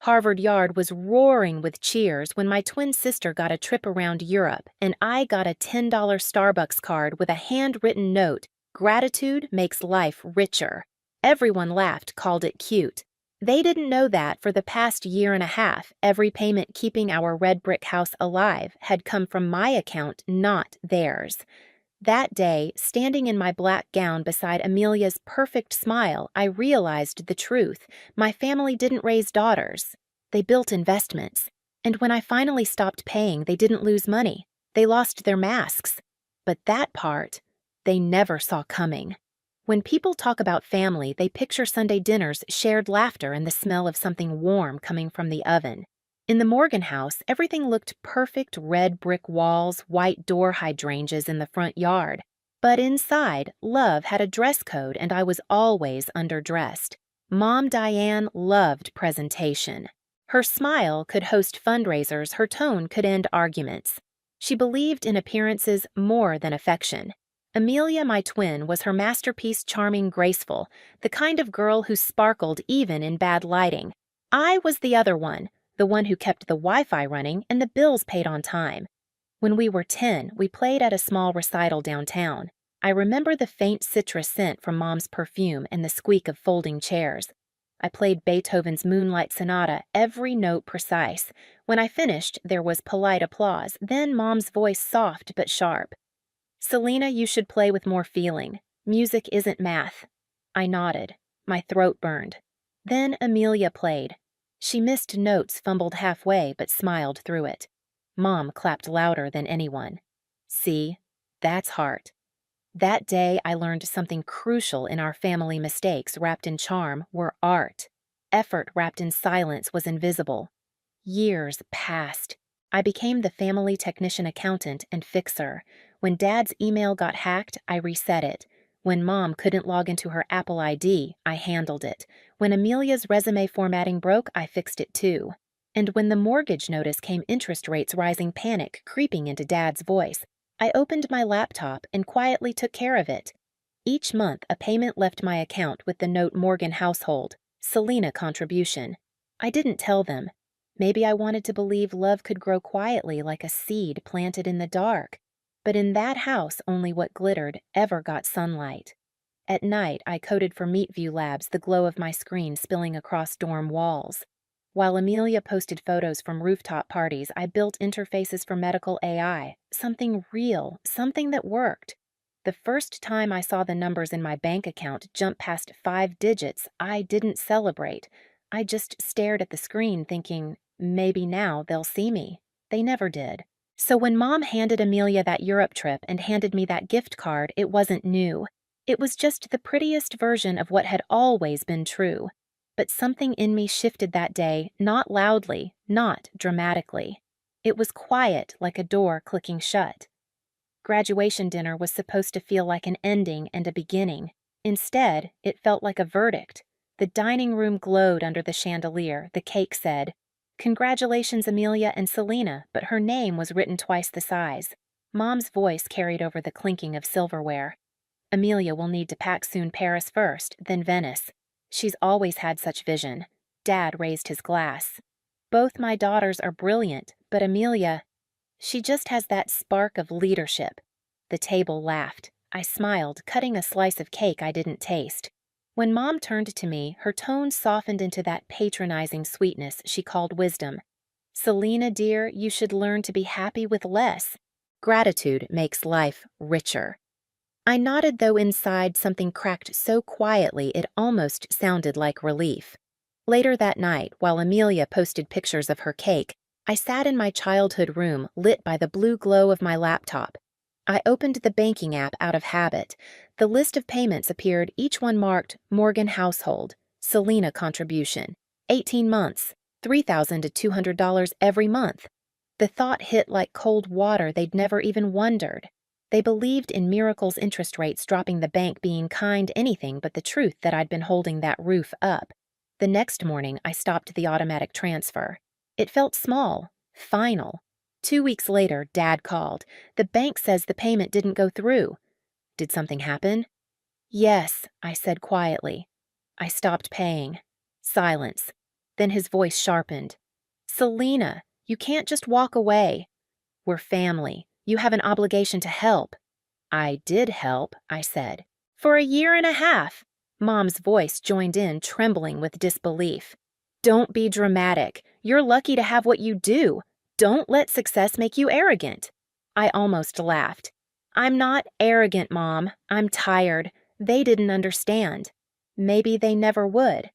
Harvard Yard was roaring with cheers when my twin sister got a trip around Europe and I got a $10 Starbucks card with a handwritten note, "Gratitude makes life richer." Everyone laughed, called it cute. They didn't know that for the past year and a half, every payment keeping our red brick house alive had come from my account, not theirs. That day, standing in my black gown beside Amelia's perfect smile, I realized the truth. My family didn't raise daughters. They built investments. And when I finally stopped paying, they didn't lose money. They lost their masks. But that part, they never saw coming. When people talk about family, they picture Sunday dinners, shared laughter, and the smell of something warm coming from the oven. In the Morgan house, everything looked perfect: red brick walls, white door hydrangeas in the front yard. But inside, love had a dress code and I was always underdressed. Mom Diane loved presentation. Her smile could host fundraisers, her tone could end arguments. She believed in appearances more than affection. Amelia, my twin, was her masterpiece: charming, graceful, the kind of girl who sparkled even in bad lighting. I was the other one, the one who kept the Wi-Fi running and the bills paid on time. When we were 10, we played at a small recital downtown. I remember the faint citrus scent from Mom's perfume and the squeak of folding chairs. I played Beethoven's Moonlight Sonata, every note precise. When I finished, there was polite applause, then Mom's voice soft but sharp. "Selena, you should play with more feeling. Music isn't math." I nodded. My throat burned. Then Amelia played. She missed notes, fumbled halfway, but smiled through it. Mom clapped louder than anyone. See, that's heart. That day I learned something crucial in our family: mistakes wrapped in charm were art. Effort wrapped in silence was invisible. Years passed. I became the family technician, accountant, and fixer. When Dad's email got hacked, I reset it. When Mom couldn't log into her Apple ID, I handled it. When Amelia's resume formatting broke, I fixed it too. And when the mortgage notice came, interest rates rising, panic creeping into Dad's voice, I opened my laptop and quietly took care of it. Each month, a payment left my account with the note: Morgan household, Selena contribution. I didn't tell them. Maybe I wanted to believe love could grow quietly like a seed planted in the dark. But in that house, only what glittered ever got sunlight. At night, I coded for Meatview Labs, the glow of my screen spilling across dorm walls. While Amelia posted photos from rooftop parties, I built interfaces for medical AI, something real, something that worked. The first time I saw the numbers in my bank account jump past 5 digits, I didn't celebrate. I just stared at the screen thinking, maybe now they'll see me. They never did. So when Mom handed Amelia that Europe trip and handed me that gift card, it wasn't new. It was just the prettiest version of what had always been true. But something in me shifted that day, not loudly, not dramatically. It was quiet, like a door clicking shut. Graduation dinner was supposed to feel like an ending and a beginning. Instead, it felt like a verdict. The dining room glowed under the chandelier. The cake said, "Congratulations, Amelia and Selena," but her name was written twice the size. Mom's voice carried over the clinking of silverware. "Amelia will need to pack soon. Paris first, then Venice. She's always had such vision." Dad raised his glass. "Both my daughters are brilliant, but Amelia, she just has that spark of leadership." The table laughed. I smiled, cutting a slice of cake I didn't taste. When Mom turned to me, her tone softened into that patronizing sweetness she called wisdom. "Selena, dear, you should learn to be happy with less. Gratitude makes life richer." I nodded, though inside something cracked so quietly it almost sounded like relief. Later that night, while Amelia posted pictures of her cake, I sat in my childhood room, lit by the blue glow of my laptop. I opened the banking app out of habit. The list of payments appeared, each one marked Morgan household, Selena contribution, 18 months, $3,200 every month. The thought hit like cold water. They'd never even wondered. They believed in miracles, interest rates dropping, the bank being kind, anything but the truth that I'd been holding that roof up. The next morning, I stopped the automatic transfer. It felt small, final. 2 weeks later, Dad called. "The bank says the payment didn't go through." "Did something happen?" "Yes," I said quietly. "I stopped paying." Silence. Then his voice sharpened. Selena, you can't just walk away. We're family. You have an obligation to help. I did help, I said. For a year and a half. Mom's voice joined in, trembling with disbelief. Don't be dramatic. You're lucky to have what you do. Don't let success make you arrogant. I almost laughed. I'm not arrogant, Mom. I'm tired. They didn't understand. Maybe they never would.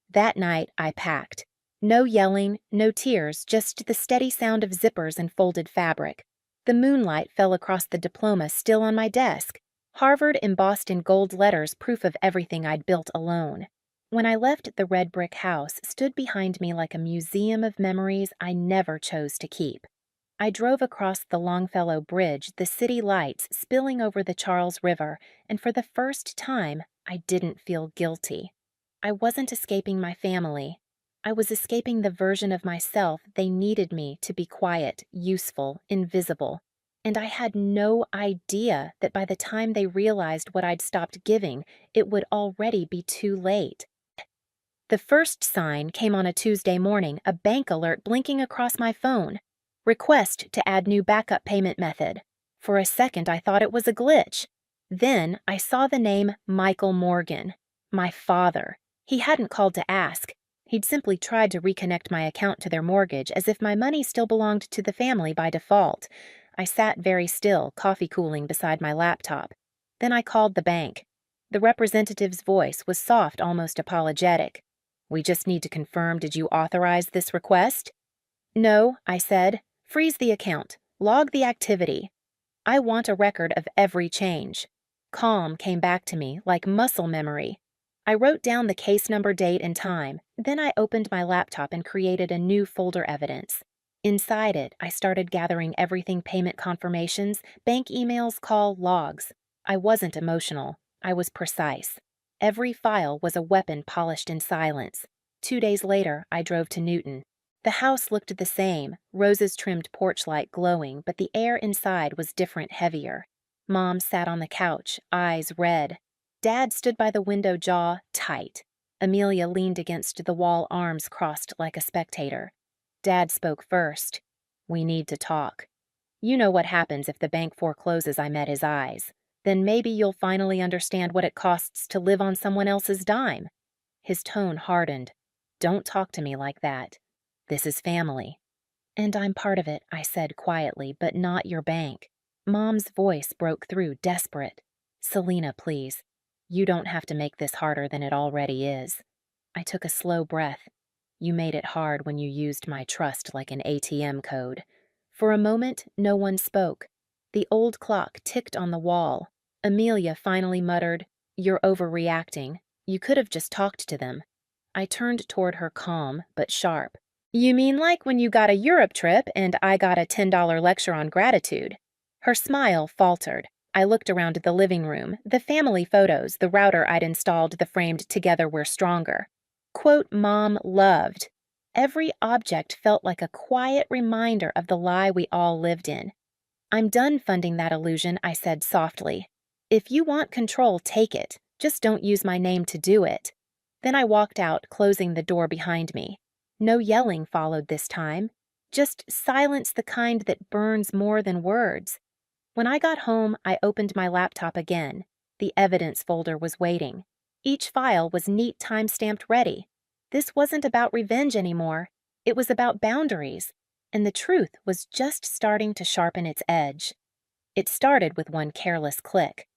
That night, I packed. No yelling, no tears, just the steady sound of zippers and folded fabric. The moonlight fell across the diploma still on my desk. Harvard embossed in gold letters, proof of everything I'd built alone. When I left, the red brick house stood behind me like a museum of memories I never chose to keep. I drove across the Longfellow Bridge, the city lights spilling over the Charles River, and for the first time, I didn't feel guilty. I wasn't escaping my family. I was escaping the version of myself they needed me to be quiet, useful, invisible. And I had no idea that by the time they realized what I'd stopped giving, it would already be too late. The first sign came on a Tuesday morning, a bank alert blinking across my phone. Request to add new backup payment method. For a second, I thought it was a glitch. Then I saw the name Michael Morgan, my father. He hadn't called to ask. He'd simply tried to reconnect my account to their mortgage as if my money still belonged to the family by default. I sat very still, coffee cooling beside my laptop. Then I called the bank. The representative's voice was soft, almost apologetic. We just need to confirm, did you authorize this request? No, I said. Freeze the account. Log the activity. I want a record of every change. Calm came back to me, like muscle memory. I wrote down the case number, date, and time. Then I opened my laptop and created a new folder evidence. Inside it, I started gathering everything: payment confirmations, bank emails, call logs. I wasn't emotional. I was precise. Every file was a weapon polished in silence. 2 days later, I drove to Newton. The house looked the same, roses-trimmed porch light glowing, but the air inside was different, heavier. Mom sat on the couch, eyes red. Dad stood by the window, jaw tight. Amelia leaned against the wall, arms crossed like a spectator. Dad spoke first. We need to talk. You know what happens if the bank forecloses. I met his eyes. Then maybe you'll finally understand what it costs to live on someone else's dime. His tone hardened. Don't talk to me like that. This is family. And I'm part of it, I said quietly, but not your bank. Mom's voice broke through, desperate. Selena, please. You don't have to make this harder than it already is. I took a slow breath. You made it hard when you used my trust like an ATM code. For a moment, no one spoke. The old clock ticked on the wall. Amelia finally muttered, You're overreacting. You could have just talked to them. I turned toward her, calm but sharp. You mean like when you got a Europe trip and I got a $10 lecture on gratitude? Her smile faltered. I looked around the living room, the family photos, the router I'd installed, the framed Together We're Stronger. Quote Mom loved. Every object felt like a quiet reminder of the lie we all lived in. I'm done funding that illusion, I said softly. If you want control, take it. Just don't use my name to do it. Then I walked out, closing the door behind me. No yelling followed this time. Just silence, the kind that burns more than words. When I got home, I opened my laptop again. The evidence folder was waiting. Each file was neat, time-stamped, ready. This wasn't about revenge anymore. It was about boundaries. And the truth was just starting to sharpen its edge. It started with one careless click.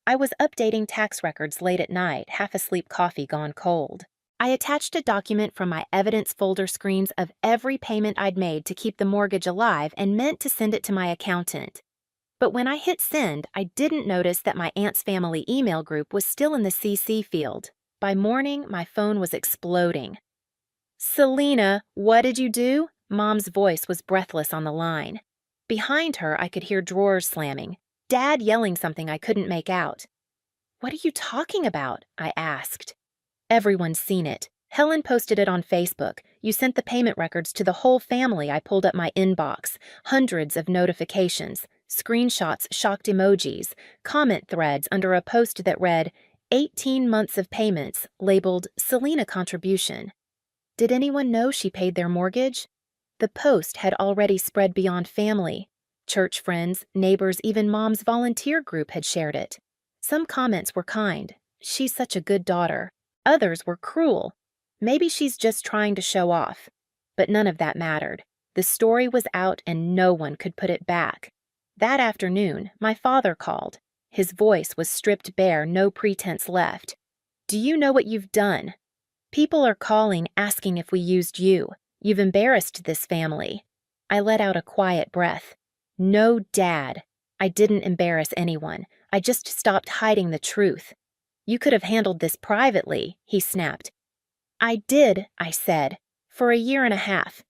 I was updating tax records late at night, half asleep, coffee gone cold. I attached a document from my evidence folder screens of every payment I'd made to keep the mortgage alive and meant to send it to my accountant. But when I hit send, I didn't notice that my aunt's family email group was still in the CC field. By morning, my phone was exploding. Selena, what did you do? Mom's voice was breathless on the line. Behind her, I could hear drawers slamming. Dad yelling something I couldn't make out. What are you talking about? I asked. Everyone's seen it. Helen posted it on Facebook. You sent the payment records to the whole family. I pulled up my inbox. Hundreds of notifications, screenshots, shocked emojis, comment threads under a post that read, 18 months of payments, labeled Selena contribution. Did anyone know she paid their mortgage? The post had already spread beyond family. Church friends, neighbors, even Mom's volunteer group had shared it. Some comments were kind. She's such a good daughter. Others were cruel. Maybe she's just trying to show off. But none of that mattered. The story was out and no one could put it back. That afternoon, my father called. His voice was stripped bare, no pretense left. "Do you know what you've done? People are calling, asking if we used you. You've embarrassed this family." I let out a quiet breath. "No, Dad. I didn't embarrass anyone. I just stopped hiding the truth." "You could have handled this privately," he snapped. "I did," I said, "for a year and a half."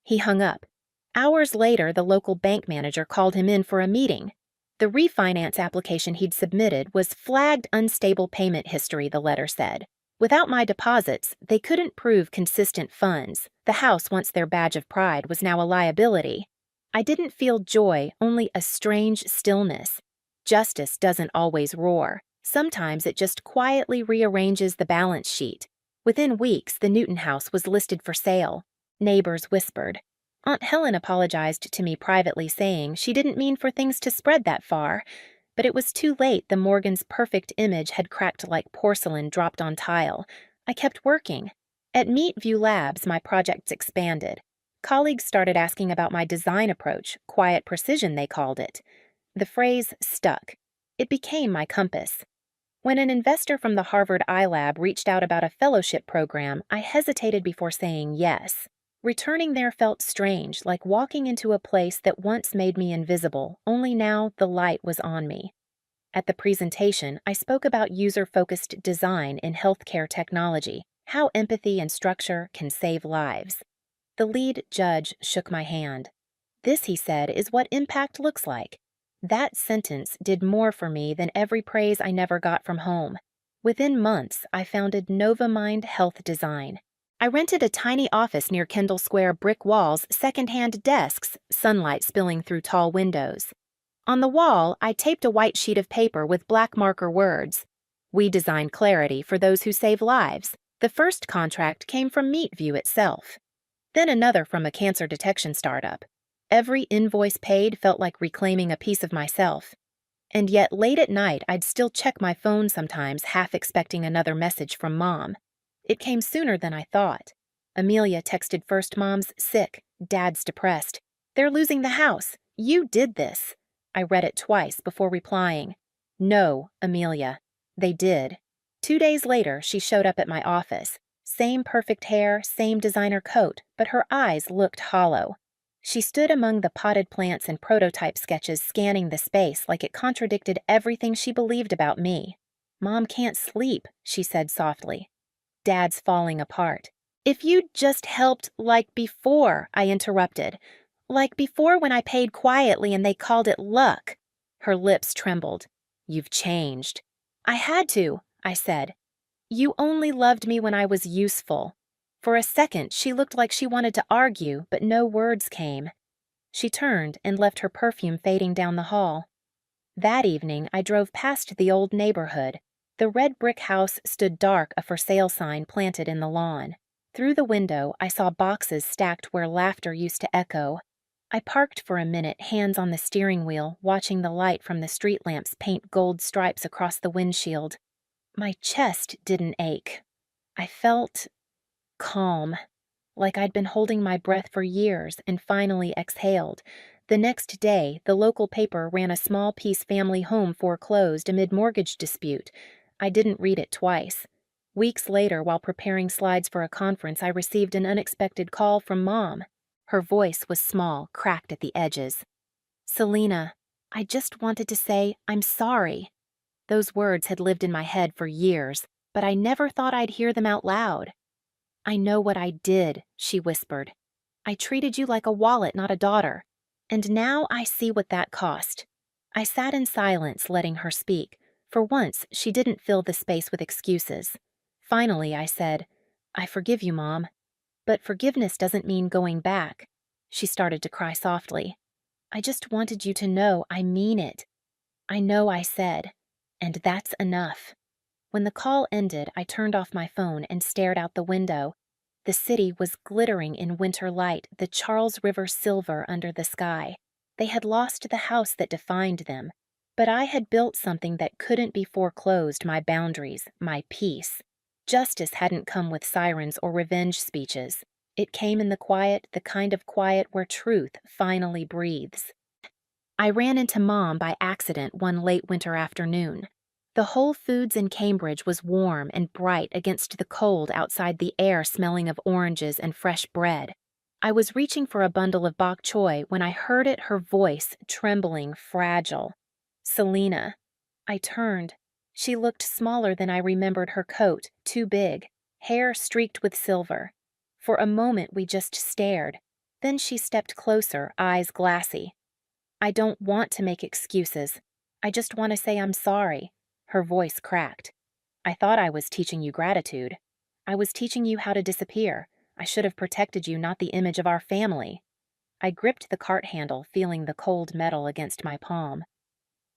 He hung up. Hours later, the local bank manager called him in for a meeting. The refinance application he'd submitted was flagged unstable payment history, the letter said. Without my deposits, they couldn't prove consistent funds. The house, once their badge of pride, was now a liability. I didn't feel joy, only a strange stillness. Justice doesn't always roar. Sometimes it just quietly rearranges the balance sheet. Within weeks, the Newton house was listed for sale. Neighbors whispered. Aunt Helen apologized to me privately, saying she didn't mean for things to spread that far. But it was too late. The Morgans' perfect image had cracked like porcelain dropped on tile. I kept working. At Meatview Labs, my projects expanded. Colleagues started asking about my design approach, quiet precision they called it. The phrase stuck. It became my compass. When an investor from the Harvard iLab reached out about a fellowship program, I hesitated before saying yes. Returning there felt strange, like walking into a place that once made me invisible, only now the light was on me. At the presentation, I spoke about user-focused design in healthcare technology, how empathy and structure can save lives. The lead judge shook my hand. "This," he said, "is what impact looks like." That sentence did more for me than every praise I never got from home. Within months, I founded NovaMind Health Design. I rented a tiny office near Kendall Square, brick walls, second-hand desks, sunlight spilling through tall windows. On the wall, I taped a white sheet of paper with black marker words. "We design clarity for those who save lives." The first contract came from Meatview itself. Then another from a cancer detection startup. Every invoice paid felt like reclaiming a piece of myself. And yet late at night, I'd still check my phone sometimes, half expecting another message from Mom. It came sooner than I thought. Amelia texted first. "Mom's sick. Dad's depressed. They're losing the house. You did this." I read it twice before replying. "No, Amelia. They did." 2 days later, she showed up at my office. Same perfect hair, same designer coat, but her eyes looked hollow. She stood among the potted plants and prototype sketches, scanning the space like it contradicted everything she believed about me. "Mom can't sleep," she said softly. "Dad's falling apart." "If you'd just helped like before," I interrupted. "Like before when I paid quietly and they called it luck." Her lips trembled. "You've changed." "I had to," I said. "You only loved me when I was useful." For a second, she looked like she wanted to argue, but no words came. She turned and left her perfume fading down the hall. That evening, I drove past the old neighborhood. The red brick house stood dark, a for sale sign planted in the lawn. Through the window, I saw boxes stacked where laughter used to echo. I parked for a minute, hands on the steering wheel, watching the light from the street lamps paint gold stripes across the windshield. My chest didn't ache. I felt calm, like I'd been holding my breath for years and finally exhaled. The next day, the local paper ran a small-piece family home foreclosed amid mortgage dispute. I didn't read it twice. Weeks later, while preparing slides for a conference, I received an unexpected call from Mom. Her voice was small, cracked at the edges. "Selena, I just wanted to say I'm sorry." Those words had lived in my head for years, but I never thought I'd hear them out loud. "I know what I did," she whispered. "I treated you like a wallet, not a daughter. And now I see what that cost." I sat in silence, letting her speak. For once, she didn't fill the space with excuses. Finally, I said, "I forgive you, Mom. But forgiveness doesn't mean going back." She started to cry softly. "I just wanted you to know I mean it. I know I said. And that's enough." When the call ended, I turned off my phone and stared out the window. The city was glittering in winter light, the Charles River silver under the sky. They had lost the house that defined them, but I had built something that couldn't be foreclosed, my boundaries, my peace. Justice hadn't come with sirens or revenge speeches. It came in the quiet, the kind of quiet where truth finally breathes. I ran into Mom by accident one late winter afternoon. The Whole Foods in Cambridge was warm and bright against the cold outside, the air smelling of oranges and fresh bread. I was reaching for a bundle of bok choy when I heard it, her voice, trembling, fragile. Selena. I turned. She looked smaller than I remembered, her coat, too big, hair streaked with silver. For a moment we just stared. Then she stepped closer, eyes glassy. I don't want to make excuses. I just want to say I'm sorry. Her voice cracked. I thought I was teaching you gratitude. I was teaching you how to disappear. I should have protected you, not the image of our family. I gripped the cart handle, feeling the cold metal against my palm.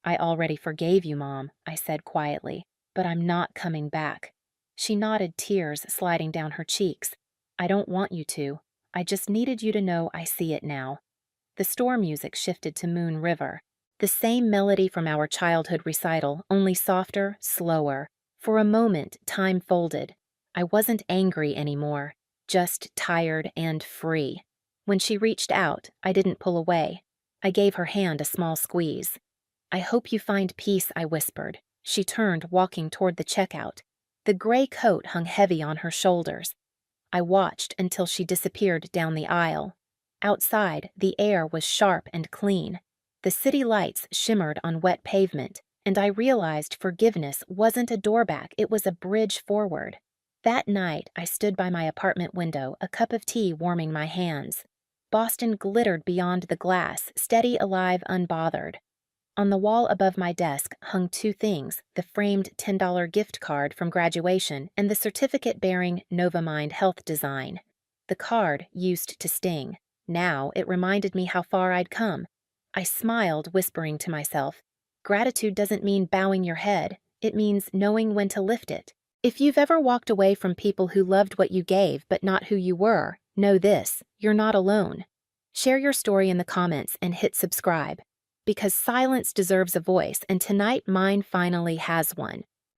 I already forgave you, Mom, I said quietly, but I'm not coming back. She nodded, tears sliding down her cheeks. I don't want you to. I just needed you to know I see it now. The store music shifted to Moon River. The same melody from our childhood recital, only softer, slower. For a moment, time folded. I wasn't angry anymore, just tired and free. When she reached out, I didn't pull away. I gave her hand a small squeeze. I hope you find peace, I whispered. She turned, walking toward the checkout. The gray coat hung heavy on her shoulders. I watched until she disappeared down the aisle. Outside, the air was sharp and clean. The city lights shimmered on wet pavement, and I realized forgiveness wasn't a doorback, it was a bridge forward. That night, I stood by my apartment window, a cup of tea warming my hands. Boston glittered beyond the glass, steady, alive, unbothered. On the wall above my desk hung two things, the framed $10 gift card from graduation and the certificate bearing Novamind Health Design. The card used to sting. Now it reminded me how far I'd come. I smiled, whispering to myself, gratitude doesn't mean bowing your head, it means knowing when to lift it. If you've ever walked away from people who loved what you gave but not who you were, know this, you're not alone. Share your story in the comments and hit subscribe. Because silence deserves a voice, and tonight mine finally has one.